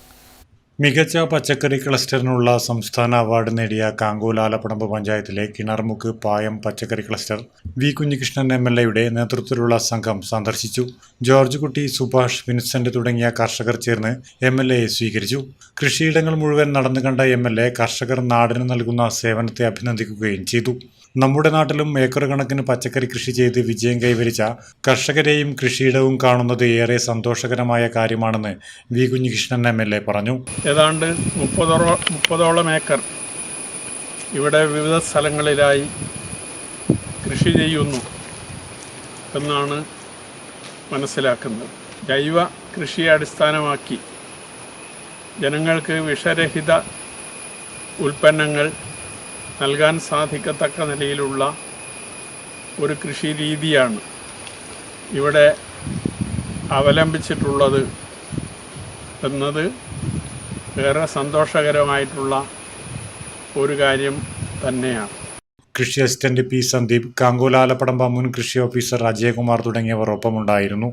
മികച്ച പച്ചക്കറി ക്ലസ്റ്ററിനുള്ള സംസ്ഥാന അവാർഡ് നേടിയ കാങ്കോൽ ആലപ്പടമ്പ് പഞ്ചായത്തിലെ കിണർമുക്ക് പായം പച്ചക്കറി ക്ലസ്റ്റർ വി കുഞ്ഞികൃഷ്ണൻ MLA നേതൃത്വത്തിലുള്ള സംഘം സന്ദർശിച്ചു. ജോർജ് കുട്ടി, സുഭാഷ്, വിൻസെന്റ് തുടങ്ങിയ കർഷകർ ചേർന്ന് MLAയെ സ്വീകരിച്ചു. കൃഷിയിടങ്ങൾ മുഴുവൻ നടന്നുകണ്ട MLA കർഷകർ നാടിന് നൽകുന്ന സേവനത്തെ അഭിനന്ദിക്കുകയും ചെയ്തു. നമ്മുടെ നാട്ടിലും ഏക്കർ കണക്കിന് പച്ചക്കറി കൃഷി ചെയ്ത് വിജയം കൈവരിച്ച കർഷകരെയും കൃഷിയിടവും കാണുന്നത് ഏറെ സന്തോഷകരമായ കാര്യമാണെന്ന് വി കുഞ്ഞികൃഷ്ണൻ MLA പറഞ്ഞു. ഏതാണ്ട് 30ഓളം ഏക്കർ ഇവിടെ വിവിധ സ്ഥലങ്ങളിലായി കൃഷി ചെയ്യുന്നു എന്നാണ് മനസ്സിലാക്കുന്നത്. ജൈവ കൃഷിയെ അടിസ്ഥാനമാക്കി ജനങ്ങൾക്ക് വിഷരഹിത ഉൽപ്പന്നങ്ങൾ നൽകാൻ സാധിക്കത്തക്ക നിലയിലുള്ള ഒരു കൃഷി രീതിയാണ് ഇവിടെ അവലംബിച്ചിട്ടുള്ളത് എന്നത് ഏറെ സന്തോഷകരമായിട്ടുള്ള ഒരു കാര്യം തന്നെയാണ്. കൃഷി അസിസ്റ്റന്റ് P സന്ദീപ്, കാങ്കോൽ ആലപ്പടമ്പ മുൻ കൃഷി ഓഫീസർ അജയകുമാർ തുടങ്ങിയവർ ഒപ്പമുണ്ടായിരുന്നു.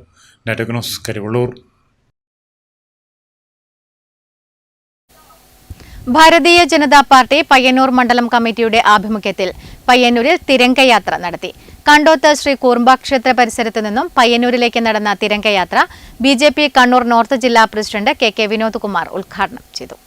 Network news, Karivellur. Bharatiya Janata party Payyanur മണ്ഡലം കമ്മിറ്റിയുടെ ആഭിമുഖ്യത്തിൽ പയ്യന്നൂരിൽ തിരംഗയാത്ര നടത്തി. കണ്ടോത്ത് ശ്രീ കൂർമ്പ ക്ഷേത്ര പരിസരത്ത് നിന്നും പയ്യന്നൂരിലേക്ക് നടന്ന തിരംഗയാത്ര BJP കണ്ണൂർ നോർത്ത് ജില്ലാ പ്രസിഡന്റ് KK വിനോദ് കുമാർ ഉദ്ഘാടനം ചെയ്തു.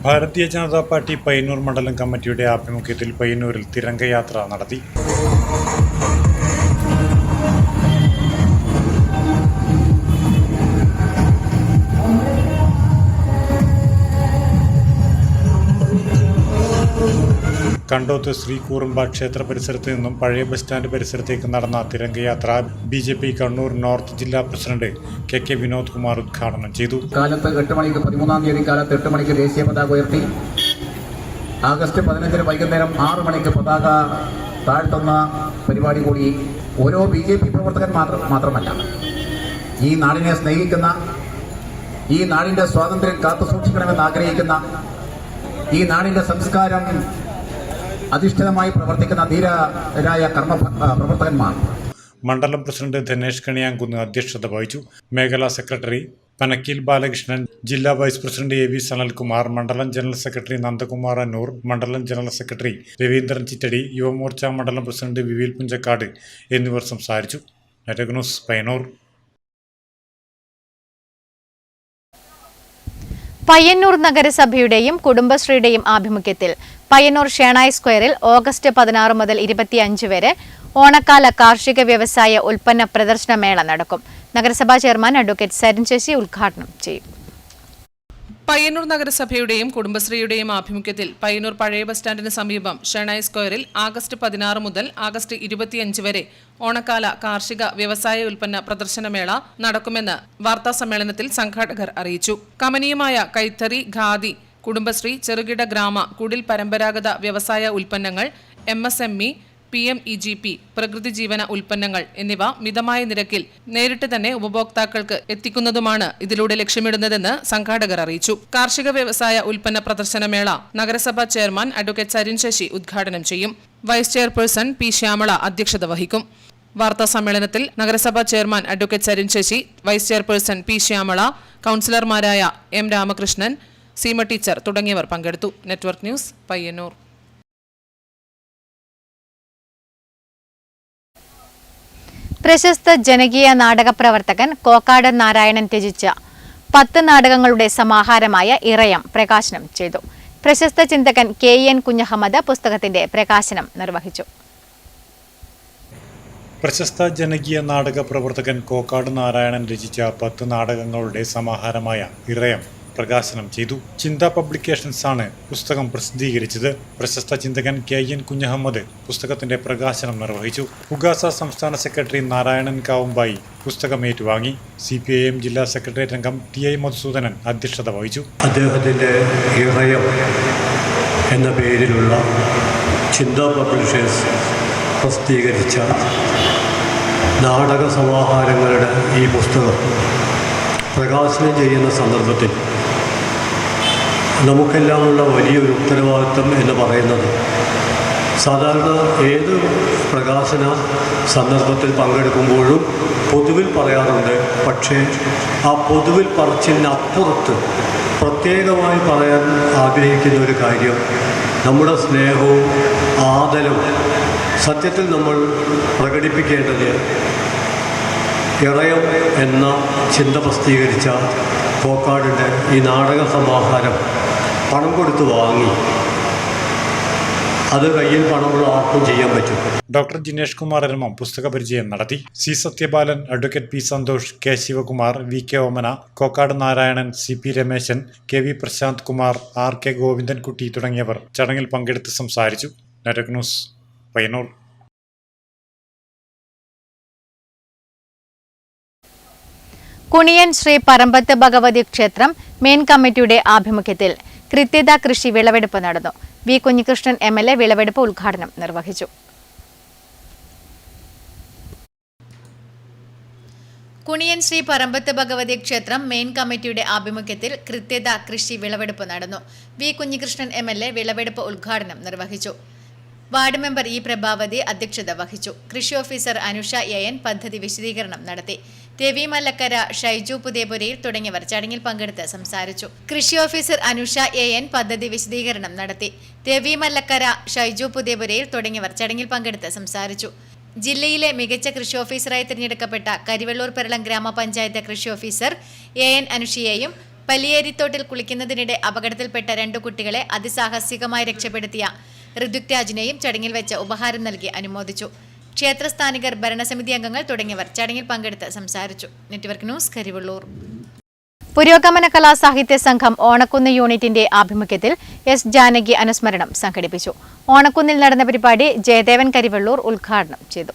ഭാരതീയ ജനതാ പാർട്ടി പയ്യന്നൂർ മണ്ഡലം കമ്മിറ്റിയുടെ ആഭിമുഖ്യത്തിൽ പയ്യന്നൂരിൽ തിരംഗയാത്ര നടത്തി. കണ്ടോത്ത് ശ്രീ കൂർമ്പ ക്ഷേത്ര പരിസരത്ത് നിന്നും പഴയ ബസ് സ്റ്റാൻഡ് പരിസരത്തേക്ക് നടന്ന തിരംഗയാത്ര BJP കണ്ണൂർ നോർത്ത് ജില്ലാ പ്രസിഡന്റ് KK വിനോദ് കുമാർ ഉദ്ഘാടനം ചെയ്തു. കാലത്ത് 8 മണിക്ക് 13-ാം തീയതി കാലത്ത് 8 മണിക്ക് ദേശീയ പതാക ഉയർത്തി. ആഗസ്റ്റ് 15 വൈകുന്നേരം 6 മണിക്ക് പതാക താഴ്ത്തുന്ന പരിപാടി കൂടി ഓരോ BJP പ്രവർത്തകൻ മാത്രമല്ല, ഈ നാടിനെ സ്നേഹിക്കുന്ന, ഈ നാടിൻ്റെ സ്വാതന്ത്ര്യം കാത്തു സൂക്ഷിക്കണമെന്ന് ആഗ്രഹിക്കുന്ന, ഈ നാടിൻ്റെ സംസ്കാരം അധിഷ്ഠിതമായി പ്രവർത്തിക്കുന്ന ധീരരായ പ്രവർത്തകന്മാർ. മണ്ഡലം പ്രസിഡന്റ് ധനേഷ് കണിയാങ്കുന്ന് അധ്യക്ഷത വഹിച്ചു. മേഖലാ സെക്രട്ടറി പനക്കീൽ ബാലകൃഷ്ണൻ, ജില്ലാ വൈസ് പ്രസിഡന്റ് AV സനൽകുമാർ, മണ്ഡലം ജനറൽ സെക്രട്ടറി നന്ദകുമാർ അന്നൂർ, മണ്ഡലം ജനറൽ സെക്രട്ടറി രവീന്ദ്രൻ ചിറ്റടി, യുവമോർച്ച മണ്ഡലം പ്രസിഡന്റ് വിവിൽ പുഞ്ചക്കാട് എന്നിവർ സംസാരിച്ചു. Network news, Payyannur. പയ്യന്നൂർ നഗരസഭയുടെയും കുടുംബശ്രീയുടെയും ആഭിമുഖ്യത്തിൽ പയ്യന്നൂർ ഷേണായ് സ്ക്വയറിൽ ഓഗസ്റ്റ് 16 മുതൽ 25 വരെ ഓണക്കാല കാർഷിക വ്യവസായ ഉൽപ്പന്ന പ്രദർശനമേള നടക്കും. നഗരസഭാ ചെയർമാൻ അഡ്വക്കേറ്റ് സരിൻ ശശി ഉദ്ഘാടനം ചെയ്യും. പയ്യന്നൂർ നഗരസഭയുടെയും കുടുംബശ്രീയുടെയും ആഭിമുഖ്യത്തിൽ പയ്യന്നൂർ പഴയ ബസ് സ്റ്റാൻഡിന് സമീപം ഷെണായ് സ്ക്വയറിൽ ആഗസ്റ്റ് 16 മുതൽ ആഗസ്റ്റ് 25 വരെ ഓണക്കാല കാർഷിക വ്യവസായ ഉൽപ്പന്ന പ്രദർശനമേള നടക്കുമെന്ന് വാർത്താസമ്മേളനത്തിൽ സംഘാടകർ അറിയിച്ചു. കമനീയമായ കൈത്തറി, ഖാദി, കുടുംബശ്രീ, ചെറുകിട ഗ്രാമ, കുടിൽ പരമ്പരാഗത വ്യവസായ ഉൽപ്പന്നങ്ങൾ, MSME, PMEGP, പ്രകൃതി ജീവന ഉൽപ്പന്നങ്ങൾ എന്നിവ മിതമായ നിരക്കിൽ നേരിട്ട് തന്നെ ഉപഭോക്താക്കൾക്ക് എത്തിക്കുന്നതുമാണ് ഇതിലൂടെ ലക്ഷ്യമിടുന്നതെന്ന് സംഘാടകർ അറിയിച്ചു. കാർഷിക വ്യവസായ ഉൽപ്പന്ന പ്രദർശനമേള നഗരസഭാ ചെയർമാൻ അഡ്വക്കേറ്റ് സരിൻ ശശി ഉദ്ഘാടനം ചെയ്യും. Vice chairperson P. ശ്യാമള അധ്യക്ഷത വഹിക്കും. വാർത്താ സമ്മേളനത്തിൽ നഗരസഭാ chairman advocate Sarin Sasi, vice chairperson P. Shyamala, കൗൺസിലർമാരായ M. രാമകൃഷ്ണൻ, സീമ ടീച്ചർ തുടങ്ങിയവർ പങ്കെടുത്തു. Network news, Payyannur. പ്രശസ്ത ജനകീയ നാടക പ്രവർത്തകൻ കോക്കാട് നാരായണൻ രചിച്ച 10 നാടകങ്ങളുടെ സമാഹാരമായ ഇറയം പ്രകാശനം ചെയ്തു. പ്രശസ്ത ചിന്തകൻ KN കുഞ്ഞഹമ്മദ് പുസ്തകത്തിന്റെ പ്രകാശനം നിർവഹിച്ചു. പ്രശസ്ത ജനകീയ നാടക പ്രവർത്തകൻ കോക്കാട് നാരായണൻ രചിച്ച 10 നാടകങ്ങളുടെ സമാഹാരമായ ഇറയം പ്രകാശനം ചെയ്തു. ചിന്ത പബ്ലിക്കേഷൻസ് ആണ് പുസ്തകം പ്രസിദ്ധീകരിച്ചത്. പ്രശസ്ത ചിന്തകൻ KN കുഞ്ഞഹമ്മദ് പുസ്തകത്തിന്റെ പ്രകാശനം നിർവഹിച്ചു. ഉഗാസ സംസ്ഥാന സെക്രട്ടറി നാരായണൻ കാവുമ്പായി പുസ്തകം ഏറ്റുവാങ്ങി. CPIM ജില്ലാ സെക്രട്ടേറിയറ്റ് അംഗം TI മധുസൂദനൻ അധ്യക്ഷത വഹിച്ചു. അദ്ദേഹത്തിന്റെ ഇറയം എന്ന പേരിലുള്ള ചിന്ത പബ്ലിഷേഴ്സ് പ്രസിദ്ധീകരിച്ച നാടക സമാഹാരങ്ങളുടെ ഈ പുസ്തകം പ്രകാശനം ചെയ്യുന്ന സന്ദർഭത്തിൽ നമുക്കെല്ലാമുള്ള വലിയൊരു ഉത്തരവാദിത്വം എന്ന് പറയുന്നത്, സാധാരണ ഏത് പ്രകാശന സന്ദർഭത്തിൽ പങ്കെടുക്കുമ്പോഴും പൊതുവിൽ പറയാറുണ്ട്. പക്ഷേ ആ പൊതുവിൽ പറച്ചിലിനപ്പുറത്ത് പ്രത്യേകമായി പറയാൻ ആഗ്രഹിക്കുന്ന ഒരു കാര്യം, നമ്മുടെ സ്നേഹവും ആദരവും സത്യത്തിൽ നമ്മൾ പ്രകടിപ്പിക്കേണ്ടത് ഇറയം എന്ന ചിന്ത പ്രസിദ്ധീകരിച്ച കോക്കാടിൻ്റെ ഈ നാടക സമാഹാരം പണം കൊടുത്ത് വാങ്ങി അത് കയ്യിൽ പണമുള്ള ആർക്കും ചെയ്യാൻ പറ്റും. ഡോക്ടർ ജിനേഷ് കുമാർ എൽമം പുസ്തക പരിചയം നടത്തി. C. Sathyapalan, advocate P. Santhosh, K. Sivakumar, VK Omana, Kokkad Narayanan, CP Rameshan, KV Prashanth Kumar, RK Govindankutty തുടങ്ങിയവർ ചടങ്ങിൽ പങ്കെടുത്ത് സംസാരിച്ചു. Network news, Payyannur. കുണിയൻ ശ്രീ പറമ്പത്ത് ഭഗവതി ക്ഷേത്രം മെയിൻ കമ്മിറ്റിയുടെ ആഭിമുഖ്യത്തിൽ കൃത്യത കൃഷി വിളവെടുപ്പ് നടന്നു. V. കുഞ്ഞികൃഷ്ണൻ MLA വിളവെടുപ്പ് ഉദ്ഘാടനം നിർവഹിച്ചു. കുണിയൻ ശ്രീ പറമ്പത്ത് ഭഗവതി ക്ഷേത്രം മെയിൻ കമ്മിറ്റിയുടെ ആഭിമുഖ്യത്തിൽ കൃത്യത കൃഷി വിളവെടുപ്പ് നടന്നു. V. കുഞ്ഞികൃഷ്ണൻ MLA വിളവെടുപ്പ് ഉദ്ഘാടനം നിർവഹിച്ചു. Ward member E. പ്രഭാവതി അധ്യക്ഷത വഹിച്ചു. കൃഷി ഓഫീസർ അനുഷ AN പദ്ധതി വിശദീകരണം നടത്തി. രവി മല്ലക്കര, ഷൈജു പുതിയപുരയിൽ തുടങ്ങിയവർ ചടങ്ങിൽ പങ്കെടുത്ത് സംസാരിച്ചു. കൃഷി ഓഫീസർ അനുഷ AN പദ്ധതി വിശദീകരണം നടത്തി. രവി മല്ലക്കര, ഷൈജു പുതിയപുരയിൽ തുടങ്ങിയവർ ചടങ്ങിൽ പങ്കെടുത്ത് സംസാരിച്ചു. ജില്ലയിലെ മികച്ച കൃഷി ഓഫീസറായി തിരഞ്ഞെടുക്കപ്പെട്ട കരിവെള്ളൂർ പെരളം ഗ്രാമപഞ്ചായത്ത് കൃഷി ഓഫീസർ AN അനുഷയെയും പലിയേരിത്തോട്ടിൽ കുളിക്കുന്നതിനിടെ അപകടത്തിൽപ്പെട്ട 2 കുട്ടികളെ അതിസാഹസികമായി രക്ഷപ്പെടുത്തിയ ഋതുക് രാജിനെയും ചടങ്ങിൽ വെച്ച് ഉപഹാരം നൽകി അനുമോദിച്ചു. ക്ഷേത്രസ്ഥാനികർ, ഭരണസമിതി അംഗങ്ങൾ തുടങ്ങിയവർ ചടങ്ങിൽ പങ്കെടുത്ത് സംസാരിച്ചു. Network news, Karivellur. പുരോഗമന കലാസാഹിത്യ സംഘം ഓണക്കുന്ന് യൂണിറ്റിന്റെ ആഭിമുഖ്യത്തിൽ S. ജാനകി അനുസ്മരണം സംഘടിപ്പിച്ചു. ഓണക്കുന്നിൽ നടന്ന പരിപാടി ജയദേവൻ കരിവെള്ളൂർ ഉദ്ഘാടനം ചെയ്തു.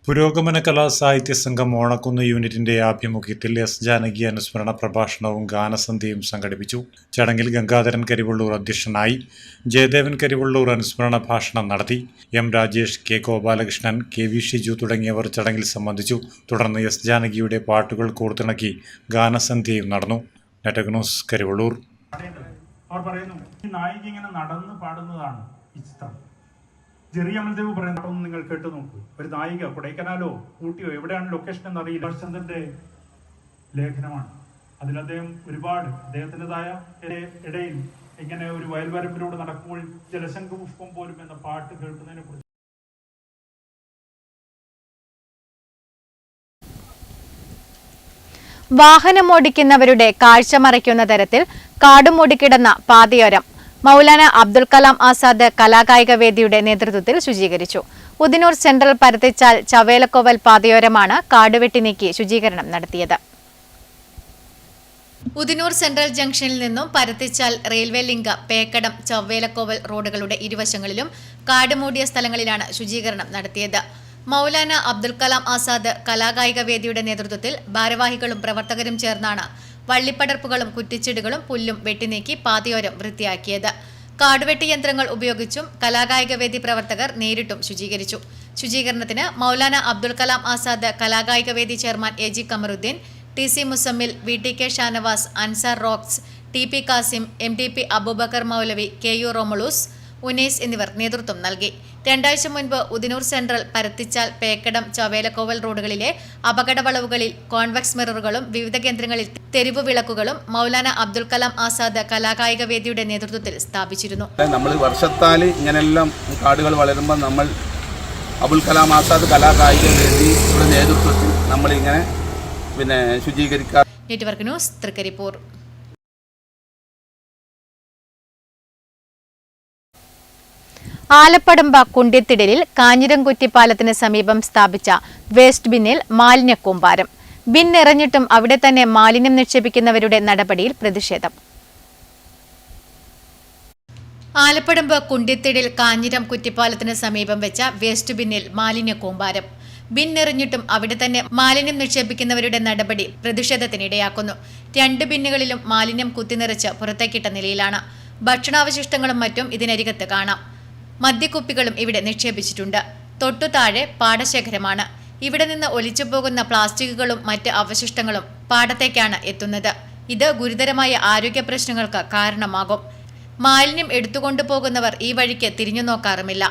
പുരോഗമന കലാ സാഹിത്യ സംഘം ഓണക്കുന്ന് യൂണിറ്റിന്റെ ആഭിമുഖ്യത്തിൽ എസ് ജാനകി അനുസ്മരണ പ്രഭാഷണവും ഗാനസന്ധ്യയും സംഘടിപ്പിച്ചു. ചടങ്ങിൽ ഗംഗാധരൻ കരിവള്ളൂർ അധ്യക്ഷനായി. ജയദേവൻ കരിവള്ളൂർ അനുസ്മരണ ഭാഷണം നടത്തി. M Rajesh, K Gopalakrishnan, K V Shiju തുടങ്ങിയവർ ചടങ്ങിൽ സംബന്ധിച്ചു. തുടർന്ന് എസ് ജാനകിയുടെ പാട്ടുകൾ കോർത്തിണക്കി ഗാനസന്ധ്യയും നടന്നു. Network news, Karivellur. അവർ പറയുന്നു, ഈ നായിക ഇങ്ങനെ നടന്ന് പാടുന്നതാണ് ഈ ചിത്രം. ജെറി അമൽദേവ് പറയുന്ന നിങ്ങൾ കേട്ടു നോക്കൂ. ഒരു നായിക കൊടൈക്കനാലോ ഊട്ടിയോ എവിടെയാണ് ലൊക്കേഷൻ എന്ന് അറിയില്ല. ചന്ദ്രന്റെ ലേഖനമാണ്. അതിൽ അദ്ദേഹം ഒരുപാട് അദ്ദേഹത്തിൻ്റെതായ ഇടയിൽ ഇങ്ങനെ ഒരു വയൽവരമ്പിലൂടെ നടക്കുമ്പോൾ ജലശംഖ പുഷ്പം പോലും എന്ന പാട്ട് കേൾക്കുന്നതിനെ കുറിച്ച് വാഹനമോടിക്കുന്നവരുടെ കാഴ്ച മറയ്ക്കുന്ന തരത്തിൽ കാടുമൂടിക്കിടന്ന പാതയോരം മൗലാന അബ്ദുൽ കലാം ആസാദ് കലാകായിക വേദിയുടെ നേതൃത്വത്തിൽ ശുചീകരിച്ചു. ഉദിനൂർ സെൻട്രൽ പരത്തിച്ചാൽ ചവേലക്കോവൽ പാതയോരമാണ് കാടുവെട്ടി നീക്കി ശുചീകരണം നടത്തിയത്. ഉദിനൂർ സെൻട്രൽ ജംഗ്ഷനിൽ നിന്നും പരത്തിച്ചാൽ റെയിൽവേ ലിങ്ക് പേക്കടം ചവേലക്കോവൽ റോഡുകളുടെ ഇരുവശങ്ങളിലും കാടുമൂടിയ സ്ഥലങ്ങളിലാണ് ശുചീകരണം നടത്തിയത്. മൗലാന അബ്ദുൽ കലാം ആസാദ് കലാകായിക വേദിയുടെ നേതൃത്വത്തിൽ ഭാരവാഹികളും പ്രവർത്തകരും ചേർന്നാണ് വള്ളിപ്പടർപ്പുകളും കുറ്റിച്ചെടികളും പുല്ലും വെട്ടിനീക്കി പാതയോരം വൃത്തിയാക്കിയത്. കാടുവെട്ടി യന്ത്രങ്ങൾ ഉപയോഗിച്ചും കലാകായിക വേദി പ്രവർത്തകർ നേരിട്ടും ശുചീകരിച്ചു. ശുചീകരണത്തിന് മൗലാന അബ്ദുൽ കലാം ആസാദ് കലാകായിക വേദി chairman A G Kamaruddin, T C Musammil, V T K Shanavas, Ansar rocks, T P Kasim, M T P Aboobacker Moulavi, K U Romulus, Unais എന്നിവർ നേതൃത്വം നൽകി. 2 ആഴ്ച മുൻപ് ഉദിനൂർ സെൻട്രൽ, പരത്തിച്ചാൽ, പേക്കടം, ചവേലക്കോവൽ റോഡുകളിലെ അപകട വളവുകളിൽ കോൺവെക്സ് മിററുകളും വിവിധ കേന്ദ്രങ്ങളിൽ തെരുവ് വിളക്കുകളും മൗലാന അബ്ദുൽ കലാം ആസാദ് കലാകായിക വേദിയുടെ നേതൃത്വത്തിൽ സ്ഥാപിച്ചിരുന്നു. നമ്മൾ വർഷത്താൽ ഇങ്ങനെല്ലാം കാടുകൾ വളരുമ്പോൾ നമ്മൾ അബുൽ കലാം ആസാദ് കലാകായിക വേദിയുടെ നേതൃത്വത്തിൽ നമ്മളിങ്ങനെ ശുചീകരിക്കുക. Network news, Thrikaripur. ആലപ്പടമ്പ കുണ്ടിത്തിടലിൽ കാഞ്ഞിരംകുറ്റി പാലത്തിന് സമീപം സ്ഥാപിച്ച വേസ്റ്റ് ബിന്നിൽ മാലിന്യക്കൂമ്പാരം. ബിൻ നിറഞ്ഞിട്ടും അവിടെ തന്നെ മാലിന്യം നിക്ഷേപിക്കുന്നവരുടെ നടപടിയിൽ പ്രതിഷേധം. ആലപ്പടമ്പ് കുണ്ടിത്തിടൽ കാഞ്ഞിരം കുറ്റിപ്പാലത്തിന് സമീപം വെച്ച വേസ്റ്റ് ബിന്നിൽ മാലിന്യക്കൂമ്പാരം. ബിൻ നിറഞ്ഞിട്ടും അവിടെ തന്നെ മാലിന്യം നിക്ഷേപിക്കുന്നവരുടെ നടപടി പ്രതിഷേധത്തിനിടയാക്കുന്നു. 2 ബിന്നുകളിലും മാലിന്യം കുത്തിനിറച്ച് പുറത്തേക്കിട്ട നിലയിലാണ്. ഭക്ഷണാവശിഷ്ടങ്ങളും മറ്റും ഇതിനരികത്ത് കാണാം. മദ്യക്കുപ്പികളും ഇവിടെ നിക്ഷേപിച്ചിട്ടുണ്ട്. തൊട്ടു താഴെ പാടശേഖരമാണ്. ഇവിടെ നിന്ന് ഒലിച്ചു പോകുന്ന പ്ലാസ്റ്റിക്കുകളും മറ്റ് അവശിഷ്ടങ്ങളും പാടത്തേക്കാണ് എത്തുന്നത്. ഇത് ഗുരുതരമായ ആരോഗ്യ പ്രശ്നങ്ങൾക്ക് കാരണമാകും. മാലിന്യം എടുത്തുകൊണ്ടു പോകുന്നവർ ഈ വഴിക്ക് തിരിഞ്ഞു നോക്കാറുമില്ല.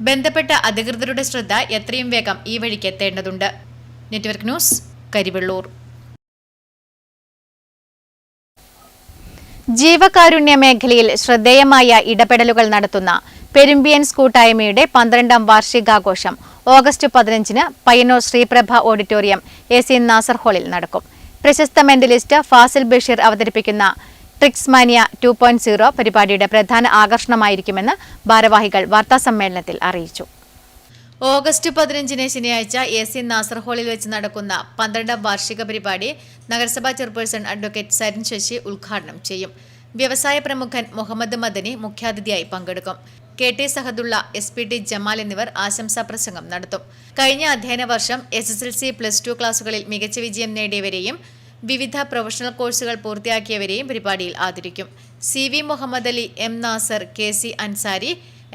ബന്ധപ്പെട്ട അധികൃതരുടെ ശ്രദ്ധ എത്രയും വേഗം ഈ വഴിക്ക് എത്തേണ്ടതുണ്ട്. Network news, Karivellur. ജീവകാരുണ്യ മേഖലയിൽ ശ്രദ്ധേയമായ ഇടപെടലുകൾ നടത്തുന്ന പെരുമ്പിയൻസ് കൂട്ടായ്മയുടെ 12ാം വാർഷികാഘോഷം ഓഗസ്റ്റ് 15-ന് പയ്യന്നൂർ ശ്രീപ്രഭ ഓഡിറ്റോറിയം AC നാസർ ഹാളിൽ നടക്കും. പ്രശസ്ത മെന്റലിസ്റ്റ് ഫാസിൽ ബഷീർ അവതരിപ്പിക്കുന്ന ട്രിക്സ്മാനിയ 2.0 പരിപാടിയുടെ പ്രധാന ആകർഷണമായിരിക്കുമെന്ന് ഭാരവാഹികൾ വാർത്താസമ്മേളനത്തിൽ അറിയിച്ചു. ഓഗസ്റ്റ് 15-ന് ശനിയാഴ്ച AC നാസർ ഹാളിൽ വെച്ച് നടക്കുന്ന 12ാം വാർഷിക പരിപാടി നഗരസഭാ ചെയർപേഴ്സൺ അഡ്വക്കേറ്റ് സരിൻ ശശി ഉദ്ഘാടനം ചെയ്യും. വ്യവസായ പ്രമുഖൻ മുഹമ്മദ് മദനി മുഖ്യാതിഥിയായി പങ്കെടുക്കും. KT സഹദുള്ള, SPT ജമാൽ എന്നിവർ ആശംസാ പ്രസംഗം നടത്തും. കഴിഞ്ഞ അധ്യയന വർഷം SSLC, +2 ക്ലാസുകളിൽ മികച്ച വിജയം നേടിയവരെയും വിവിധ പ്രൊഫഷണൽ കോഴ്സുകൾ പൂർത്തിയാക്കിയവരെയും പരിപാടിയിൽ ആദരിക്കും. CV Muhammad Ali, M Nasar, KC Ansari,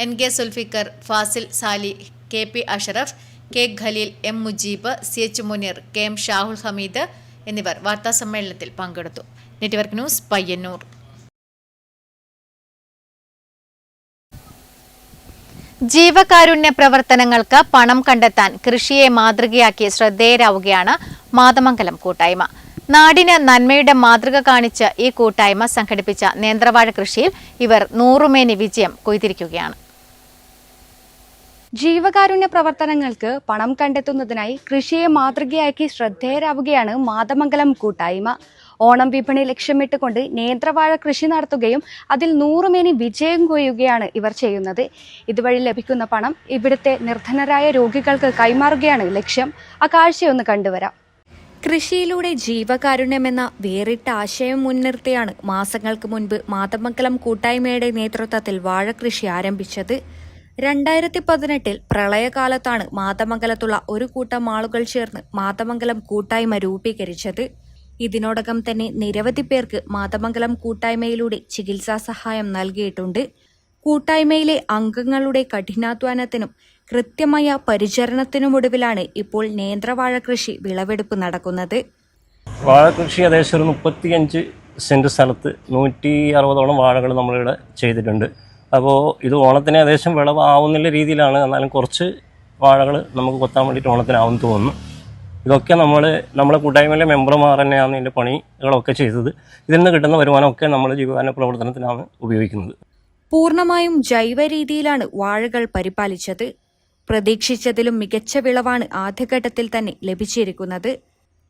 NK Sulfikar, Fasil Sali, KP Ashraf, K Khaleel, M Mujeeb, CH Muneer, KM Shahul Hameed എന്നിവർ വാർത്താസമ്മേളനത്തിൽ പങ്കെടുത്തു. Network news, Payyanur. ജീവകാരുണ്യ പ്രവർത്തനങ്ങൾക്ക് പണം കണ്ടെത്താൻ കൃഷിയെ മാതൃകയാക്കി ശ്രദ്ധേയരാവുകയാണ് മാതമംഗലം കൂട്ടായ്മ. നാടിന് നന്മയുടെ മാതൃക കാണിച്ച് ഈ കൂട്ടായ്മ സംഘടിപ്പിച്ച നേന്ത്രവാഴ കൃഷിയിൽ ഇവർ 100 മേനി വിജയം കൊയ്തിരിക്കുകയാണ്. ജീവകാരുണ്യ പ്രവർത്തനങ്ങൾക്ക് പണം കണ്ടെത്തുന്നതിനായി കൃഷിയെ മാതൃകയാക്കി ശ്രദ്ധേയരാവുകയാണ് മാതമംഗലം കൂട്ടായ്മ. ഓണം വിപണി ലക്ഷ്യമിട്ടുകൊണ്ട് നേന്ത്രവാഴ കൃഷി നടത്തുകയും അതിൽ 100 മേനി വിജയം കൊയ്യുകയാണ് ഇവർ ചെയ്യുന്നത്. ഇതുവഴി ലഭിക്കുന്ന പണം ഇവിടുത്തെ നിർധനരായ രോഗികൾക്ക് കൈമാറുകയാണ് ലക്ഷ്യം. ആ കാഴ്ചയൊന്ന് കണ്ടുവരാം. കൃഷിയിലൂടെ ജീവകാരുണ്യമെന്ന വേറിട്ട ആശയം മുൻനിർത്തിയാണ് മാസങ്ങൾക്ക് മുൻപ് മാതമംഗലം കൂട്ടായ്മയുടെ നേതൃത്വത്തിൽ വാഴകൃഷി ആരംഭിച്ചത്. 2018 പ്രളയകാലത്താണ് മാതമംഗലത്തുള്ള ഒരു കൂട്ടം ആളുകൾ ചേർന്ന് മാതമംഗലം കൂട്ടായ്മ രൂപീകരിച്ചത്. ഇതിനോടകം തന്നെ നിരവധി പേർക്ക് മാതമംഗലം കൂട്ടായ്മയിലൂടെ ചികിത്സാ സഹായം നൽകിയിട്ടുണ്ട്. കൂട്ടായ്മയിലെ അംഗങ്ങളുടെ കഠിനാധ്വാനത്തിനും കൃത്യമായ പരിചരണത്തിനുമൊടുവിലാണ് ഇപ്പോൾ നേന്ത്രവാഴ കൃഷി വിളവെടുപ്പ് നടക്കുന്നത്. വാഴ കൃഷി ഏകദേശം ഒരു 35 സെൻറ്റ് സ്ഥലത്ത് 160ഓളം വാഴകൾ നമ്മളിവിടെ ചെയ്തിട്ടുണ്ട്. അപ്പോൾ ഇത് ഓണത്തിന് ഏകദേശം വിളവാവുന്ന രീതിയിലാണ്. എന്നാലും കുറച്ച് വാഴകൾ നമുക്ക് കൊത്താൻ വേണ്ടിയിട്ട് ഓണത്തിനാവുമെന്ന് തോന്നുന്നു. ഇതൊക്കെ നമ്മളെ കൂട്ടായ്മയിലെ മെമ്പർമാർ തന്നെയാണ് ഇതിൻ്റെ പണികളൊക്കെ ചെയ്തത്. ഇതിൽ നിന്ന് കിട്ടുന്ന വരുമാനമൊക്കെ നമ്മൾ ജീവകാരുണ്യ പ്രവർത്തനത്തിനാണ് ഉപയോഗിക്കുന്നത്. പൂർണ്ണമായും ജൈവ രീതിയിലാണ് വാഴകൾ പരിപാലിച്ചത്. പ്രതീക്ഷിച്ചതിലും മികച്ച വിളവാണ് ആദ്യഘട്ടത്തിൽ തന്നെ ലഭിച്ചിരിക്കുന്നത്.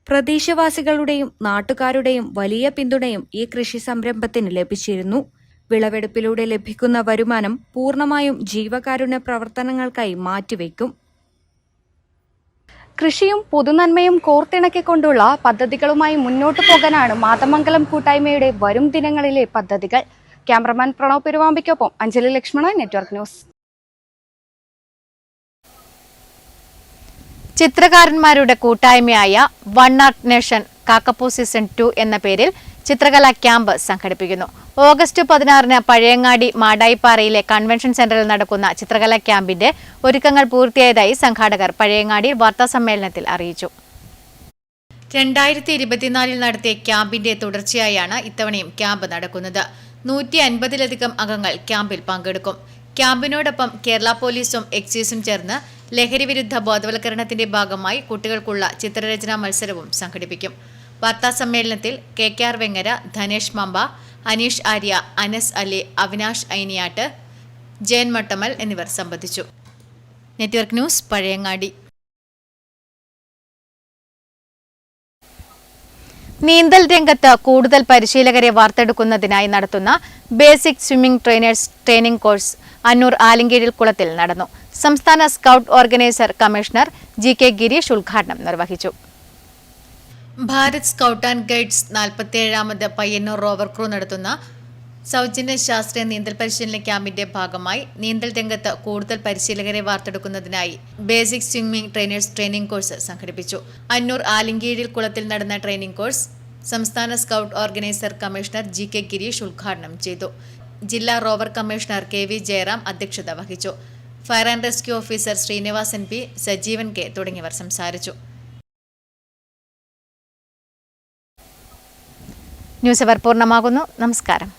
പ്രദേശവാസികളുടെയും നാട്ടുകാരുടെയും വലിയ പിന്തുണയും ഈ കൃഷി സംരംഭത്തിന് ലഭിച്ചിരുന്നു. വിളവെടുപ്പിലൂടെ ലഭിക്കുന്ന വരുമാനം പൂർണ്ണമായും ജീവകാരുണ്യ പ്രവർത്തനങ്ങൾക്കായി മാറ്റിവെക്കും. കൃഷിയും പൊതുനന്മയും കോർത്തിണക്കിക്കൊണ്ടുള്ള പദ്ധതികളുമായി മുന്നോട്ടു പോകാനാണ് മാതമംഗലം കൂട്ടായ്മയുടെ വരും ദിനങ്ങളിലെ പദ്ധതികൾ. ക്യാമറമാൻ പ്രണവ് പെരുവാമ്പിക്കൊപ്പം അഞ്ജലി ലക്ഷ്മണ, നെറ്റ്വർക്ക് ന്യൂസ്. ചിത്രകാരന്മാരുടെ കൂട്ടായ്മയായ one art nation Kakkappoo season 2 എന്ന പേരിൽ ചിത്രകലാ ക്യാമ്പ് സംഘടിപ്പിക്കുന്നു. ഓഗസ്റ്റ് 16 പഴയങ്ങാടി മാടായിപ്പാറയിലെ കൺവെൻഷൻ സെന്ററിൽ നടക്കുന്ന ചിത്രകലാ ക്യാമ്പിന്റെ ഒരുക്കങ്ങൾ പൂർത്തിയായതായി സംഘാടകർ പഴയങ്ങാടി വാർത്താസമ്മേളനത്തിൽ അറിയിച്ചു. 2024 നടത്തിയ ക്യാമ്പിന്റെ തുടർച്ചയായാണ് ഇത്തവണയും ക്യാമ്പ് നടക്കുന്നത്. 150-ലധികം അംഗങ്ങൾ ക്യാമ്പിൽ പങ്കെടുക്കും. ക്യാമ്പിനോടൊപ്പം കേരള പോലീസും എക്സൈസും ചേർന്ന് ലഹരിവിരുദ്ധ ബോധവൽക്കരണത്തിന്റെ ഭാഗമായി കുട്ടികൾക്കുള്ള ചിത്രരചനാ മത്സരവും സംഘടിപ്പിക്കും. വാർത്താസമ്മേളനത്തിൽ KKR വെങ്ങര, ധനേഷ് മമ്പ, അനീഷ് ആര്യ, അനസ് അലി, അവിനാഷ് ഐനിയാട്ട്, ജയൻ മട്ടമൽ എന്നിവർ സംബന്ധിച്ചു. Network news, Pazhayangadi. നീന്തൽ രംഗത്ത് കൂടുതൽ പരിശീലകരെ വാർത്തെടുക്കുന്നതിനായി നടത്തുന്ന basic swimming trainers training course Annur ആലിങ്കീഴിൽ കുളത്തിൽ നടന്നു. സംസ്ഥാന scout organiser commissioner GK Girish ഉദ്ഘാടനം നിർവഹിച്ചു. ഭാരത് സ്കൗട്ട് ആൻഡ് ഗൈഡ്സ് 47ാമത് പയ്യന്നൂർ റോവർ ക്രൂ നടത്തുന്ന സൗജന്യ ശാസ്ത്രീയ നീന്തൽ പരിശീലന ക്യാമ്പിന്റെ ഭാഗമായി നീന്തൽ രംഗത്ത് കൂടുതൽ പരിശീലകരെ വാർത്തെടുക്കുന്നതിനായി basic swimming trainers training course സംഘടിപ്പിച്ചു. അന്നൂർ ആലിങ്കീഴിൽ കുളത്തിൽ നടന്ന ട്രെയിനിംഗ് കോഴ്സ് സംസ്ഥാന scout organiser commissioner GK Girish ഉദ്ഘാടനം ചെയ്തു. ജില്ലാ റോവർ കമ്മീഷണർ KV ജയറാം അധ്യക്ഷത വഹിച്ചു. Fire and rescue officer Srinivasan P, Sajeevan K തുടങ്ങിയവർ സംസാരിച്ചു. ന്യൂസ് അവർ പൂർണ്ണമാകുന്നു. നമസ്കാരം.